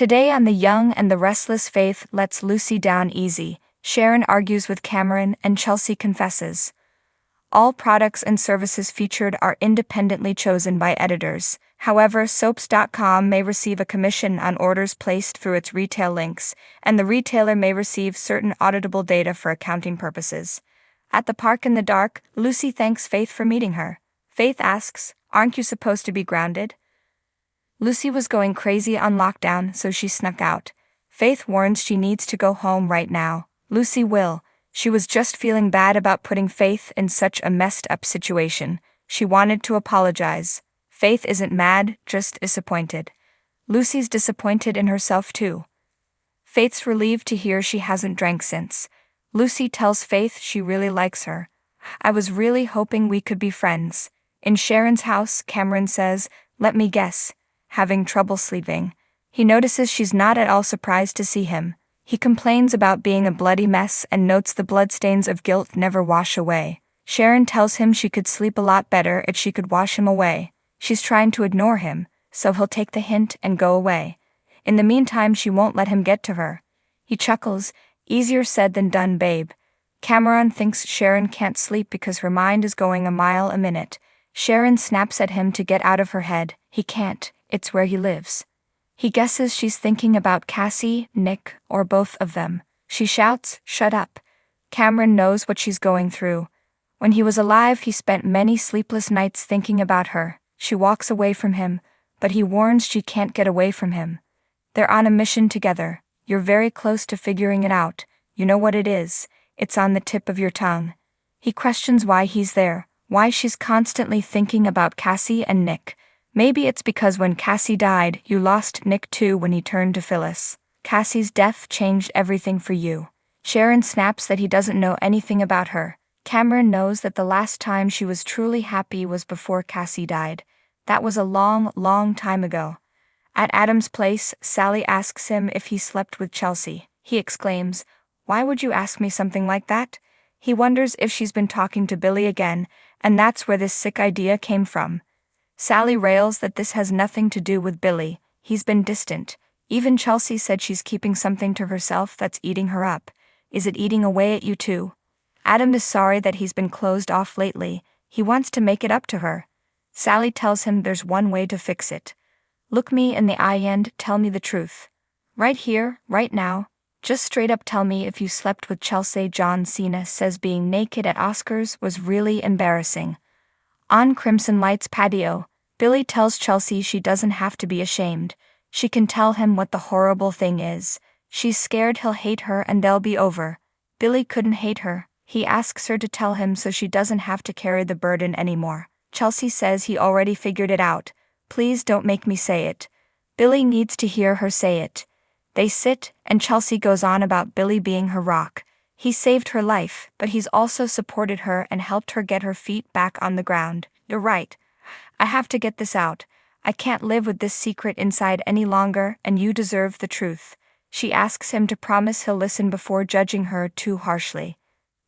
Today on The Young and the Restless, Faith lets Lucy down easy, Sharon argues with Cameron, and Chelsea confesses. All products and services featured are independently chosen by editors. However, soaps.com may receive a commission on orders placed through its retail links, and the retailer may receive certain auditable data for accounting purposes. At the park in the dark, Lucy thanks Faith for meeting her. Faith asks, "Aren't you supposed to be grounded?" Lucy was going crazy on lockdown, so she snuck out. Faith warns she needs to go home right now. Lucy will. She was just feeling bad about putting Faith in such a messed up situation. She wanted to apologize. Faith isn't mad, just disappointed. Lucy's disappointed in herself too. Faith's relieved to hear she hasn't drank since. Lucy tells Faith she really likes her. "I was really hoping we could be friends." In Sharon's house, Cameron says, "Let me guess. Having trouble sleeping." He notices she's not at all surprised to see him. He complains about being a bloody mess and notes the bloodstains of guilt never wash away. Sharon tells him she could sleep a lot better if she could wash him away. She's trying to ignore him, so he'll take the hint and go away. In the meantime, she won't let him get to her. He chuckles, "Easier said than done, babe." Cameron thinks Sharon can't sleep because her mind is going a mile a minute. Sharon snaps at him to get out of her head. He can't, it's where he lives. He guesses she's thinking about Cassie, Nick, or both of them. She shouts, "Shut up." Cameron knows what she's going through. When he was alive, he spent many sleepless nights thinking about her. She walks away from him, but he warns she can't get away from him. They're on a mission together. You're very close to figuring it out. You know what it is. It's on the tip of your tongue. He questions why he's there, why she's constantly thinking about Cassie and Nick. Maybe it's because when Cassie died, you lost Nick too when he turned to Phyllis. Cassie's death changed everything for you. Sharon snaps that he doesn't know anything about her. Cameron knows that the last time she was truly happy was before Cassie died. That was a long, long time ago. At Adam's place, Sally asks him if he slept with Chelsea. He exclaims, "Why would you ask me something like that?" He wonders if she's been talking to Billy again, and that's where this sick idea came from. Sally rails that this has nothing to do with Billy. He's been distant. Even Chelsea said she's keeping something to herself that's eating her up. Is it eating away at you too? Adam is sorry that he's been closed off lately. He wants to make it up to her. Sally tells him there's one way to fix it. "Look me in the eye and tell me the truth. Right here, right now. Just straight up tell me if you slept with Chelsea." John Cena says being naked at Oscars was really embarrassing. On Crimson Light's patio, Billy tells Chelsea she doesn't have to be ashamed. She can tell him what the horrible thing is. She's scared he'll hate her and they'll be over. Billy couldn't hate her. He asks her to tell him so she doesn't have to carry the burden anymore. Chelsea says he already figured it out. "Please don't make me say it." Billy needs to hear her say it. They sit, and Chelsea goes on about Billy being her rock. He saved her life, but he's also supported her and helped her get her feet back on the ground. "You're right. I have to get this out. I can't live with this secret inside any longer, and you deserve the truth." She asks him to promise he'll listen before judging her too harshly.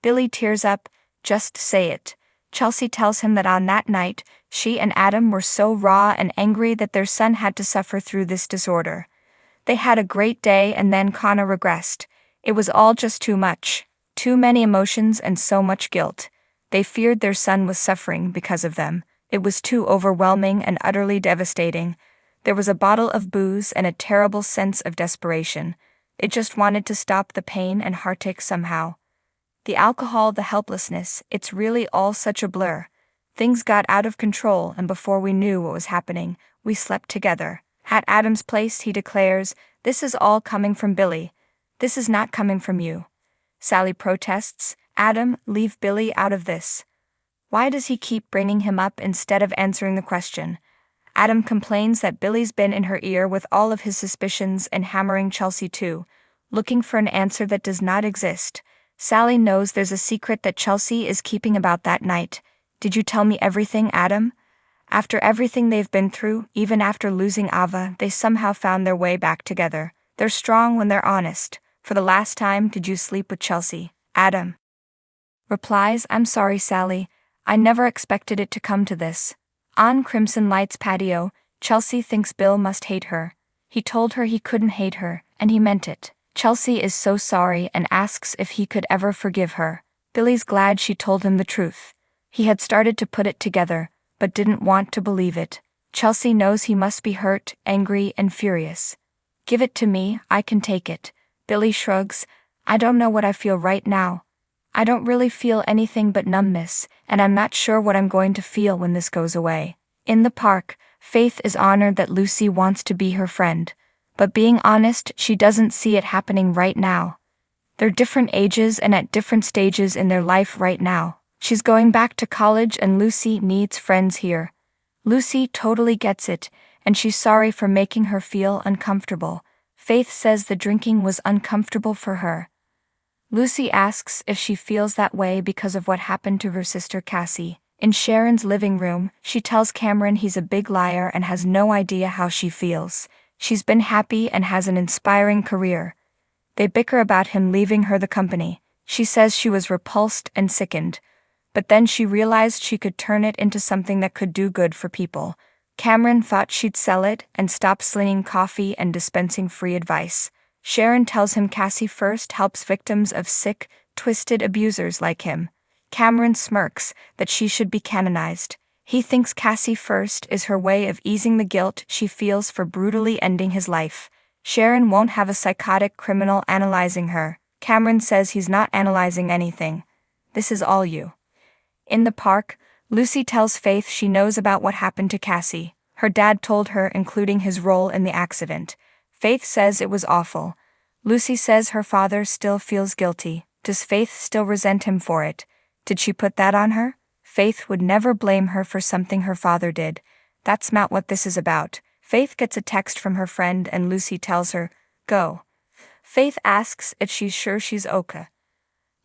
Billy tears up, "Just say it." Chelsea tells him that on that night, she and Adam were so raw and angry that their son had to suffer through this disorder. They had a great day and then Connor regressed. It was all just too much. Too many emotions and so much guilt. They feared their son was suffering because of them. It was too overwhelming and utterly devastating. There was a bottle of booze and a terrible sense of desperation. It just wanted to stop the pain and heartache somehow. The alcohol, the helplessness, it's really all such a blur. Things got out of control, and before we knew what was happening, we slept together. At Adam's place, he declares, "This is all coming from Billy. This is not coming from you." Sally protests, "Adam, leave Billy out of this." Why does he keep bringing him up instead of answering the question? Adam complains that Billy's been in her ear with all of his suspicions and hammering Chelsea too, looking for an answer that does not exist. Sally knows there's a secret that Chelsea is keeping about that night. "Did you tell me everything, Adam?" After everything they've been through, even after losing Ava, they somehow found their way back together. They're strong when they're honest. "For the last time, did you sleep with Chelsea?" Adam replies, "I'm sorry, Sally. I never expected it to come to this." On Crimson Light's patio, Chelsea thinks Bill must hate her. He told her he couldn't hate her, and he meant it. Chelsea is so sorry and asks if he could ever forgive her. Billy's glad she told him the truth. He had started to put it together, but didn't want to believe it. Chelsea knows he must be hurt, angry, and furious. Give it to me, I can take it. Billy shrugs. I don't know what I feel right now. I don't really feel anything but numbness, and I'm not sure what I'm going to feel when this goes away. In the park, Faith is honored that Lucy wants to be her friend. But being honest, she doesn't see it happening right now. They're different ages and at different stages in their life right now. She's going back to college and Lucy needs friends here. Lucy totally gets it, and she's sorry for making her feel uncomfortable. Faith says the drinking was uncomfortable for her. Lucy asks if she feels that way because of what happened to her sister Cassie. In Sharon's living room, she tells Cameron he's a big liar and has no idea how she feels. She's been happy and has an inspiring career. They bicker about him leaving her the company. She says she was repulsed and sickened. But then she realized she could turn it into something that could do good for people. Cameron thought she'd sell it and stop slinging coffee and dispensing free advice. Sharon tells him Cassie First helps victims of sick, twisted abusers like him. Cameron smirks that she should be canonized. He thinks Cassie First is her way of easing the guilt she feels for brutally ending his life. Sharon won't have a psychotic criminal analyzing her. Cameron says he's not analyzing anything. This is all you. In the park, Lucy tells Faith she knows about what happened to Cassie. Her dad told her, including his role in the accident. Faith says it was awful. Lucy says her father still feels guilty. Does Faith still resent him for it? Did she put that on her? Faith would never blame her for something her father did. That's not what this is about. Faith gets a text from her friend and Lucy tells her, go. Faith asks if she's sure she's okay.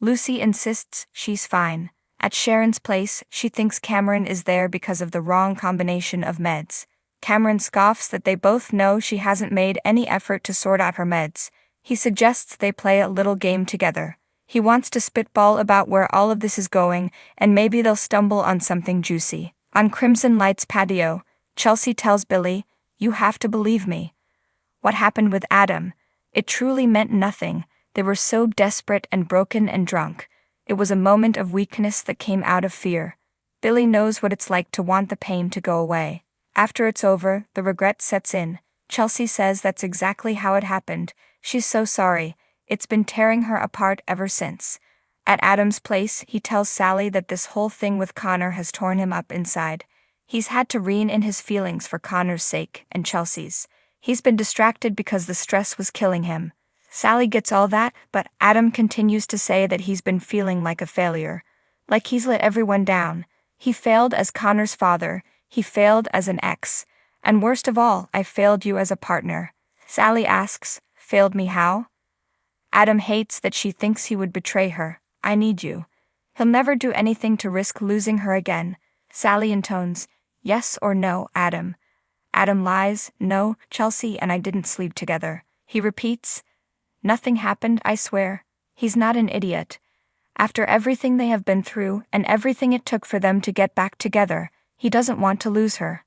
Lucy insists she's fine. At Sharon's place, she thinks Cameron is there because of the wrong combination of meds. Cameron scoffs that they both know she hasn't made any effort to sort out her meds. He suggests they play a little game together. He wants to spitball about where all of this is going, and maybe they'll stumble on something juicy. On Crimson Light's patio, Chelsea tells Billy, you have to believe me. What happened with Adam? It truly meant nothing. They were so desperate and broken and drunk. It was a moment of weakness that came out of fear. Billy knows what it's like to want the pain to go away. After it's over, the regret sets in. Chelsea says that's exactly how it happened. She's so sorry. It's been tearing her apart ever since. At Adam's place, he tells Sally that this whole thing with Connor has torn him up inside. He's had to rein in his feelings for Connor's sake and Chelsea's. He's been distracted because the stress was killing him. Sally gets all that, but Adam continues to say that he's been feeling like a failure. Like he's let everyone down. He failed as Connor's father, he failed as an ex, and worst of all, I failed you as a partner. Sally asks, failed me how? Adam hates that she thinks he would betray her. I need you. He'll never do anything to risk losing her again. Sally intones, yes or no, Adam. Adam lies, no, Chelsea and I didn't sleep together. He repeats, nothing happened, I swear. He's not an idiot. After everything they have been through and everything it took for them to get back together, he doesn't want to lose her.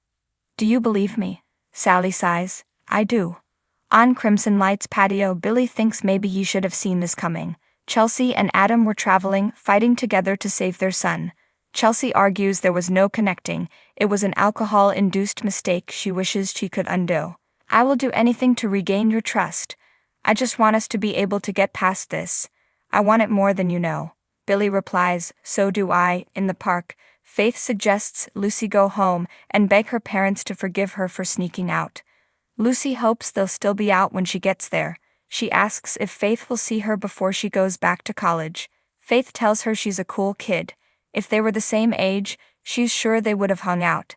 Do you believe me? Sally sighs, I do. On Crimson Light's patio, Billy thinks maybe he should have seen this coming. Chelsea and Adam were traveling, fighting together to save their son. Chelsea argues there was no connecting. It was an alcohol-induced mistake she wishes she could undo. I will do anything to regain your trust. I just want us to be able to get past this. I want it more than you know. Billy replies, so do I. In the park, Faith suggests Lucy go home and beg her parents to forgive her for sneaking out. Lucy hopes they'll still be out when she gets there. She asks if Faith will see her before she goes back to college. Faith tells her she's a cool kid. If they were the same age, she's sure they would have hung out.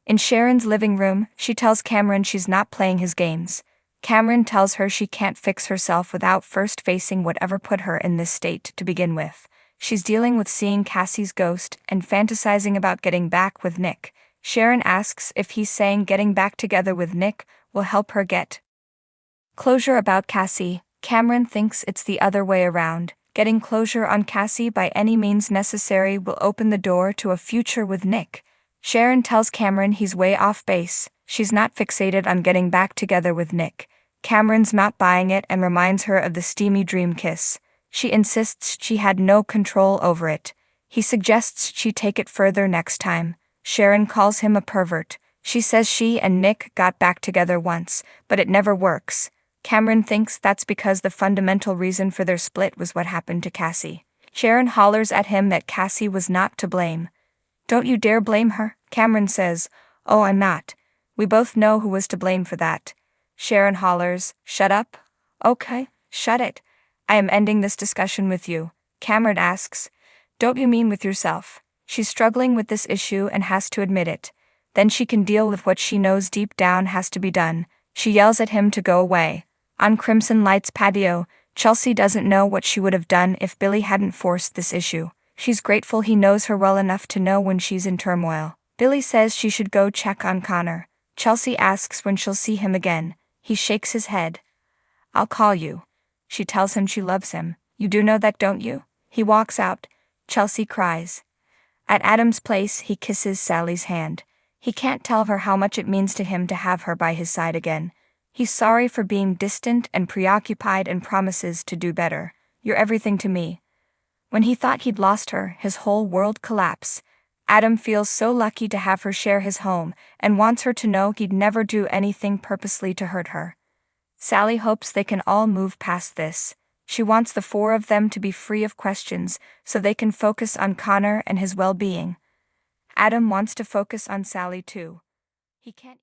In Sharon's living room, she tells Cameron she's not playing his games. Cameron tells her she can't fix herself without first facing whatever put her in this state to begin with. She's dealing with seeing Cassie's ghost and fantasizing about getting back with Nick. Sharon asks if he's saying getting back together with Nick will help her get closure about Cassie. Cameron thinks it's the other way around. Getting closure on Cassie by any means necessary will open the door to a future with Nick. Sharon tells Cameron he's way off base. She's not fixated on getting back together with Nick. Cameron's not buying it and reminds her of the steamy dream kiss. She insists she had no control over it. He suggests she take it further next time. Sharon calls him a pervert. She says she and Nick got back together once, but it never works. Cameron thinks that's because the fundamental reason for their split was what happened to Cassie. Sharon hollers at him that Cassie was not to blame. "Don't you dare blame her," Cameron says. "Oh, I'm not. We both know who was to blame for that." Sharon hollers, "Shut up." "Okay, shut it. I am ending this discussion with you." Cameron asks, "Don't you mean with yourself?" She's struggling with this issue and has to admit it. Then she can deal with what she knows deep down has to be done. She yells at him to go away. On Crimson Light's patio, Chelsea doesn't know what she would have done if Billy hadn't forced this issue. She's grateful he knows her well enough to know when she's in turmoil. Billy says she should go check on Connor. Chelsea asks when she'll see him again. He shakes his head. "I'll call you." She tells him she loves him. "You do know that, don't you?" He walks out. Chelsea cries. At Adam's place, he kisses Sally's hand. He can't tell her how much it means to him to have her by his side again. He's sorry for being distant and preoccupied and promises to do better. "You're everything to me." When he thought he'd lost her, his whole world collapsed. Adam feels so lucky to have her share his home and wants her to know he'd never do anything purposely to hurt her. Sally hopes they can all move past this. She wants the four of them to be free of questions so they can focus on Connor and his well-being. Adam wants to focus on Sally too. He can't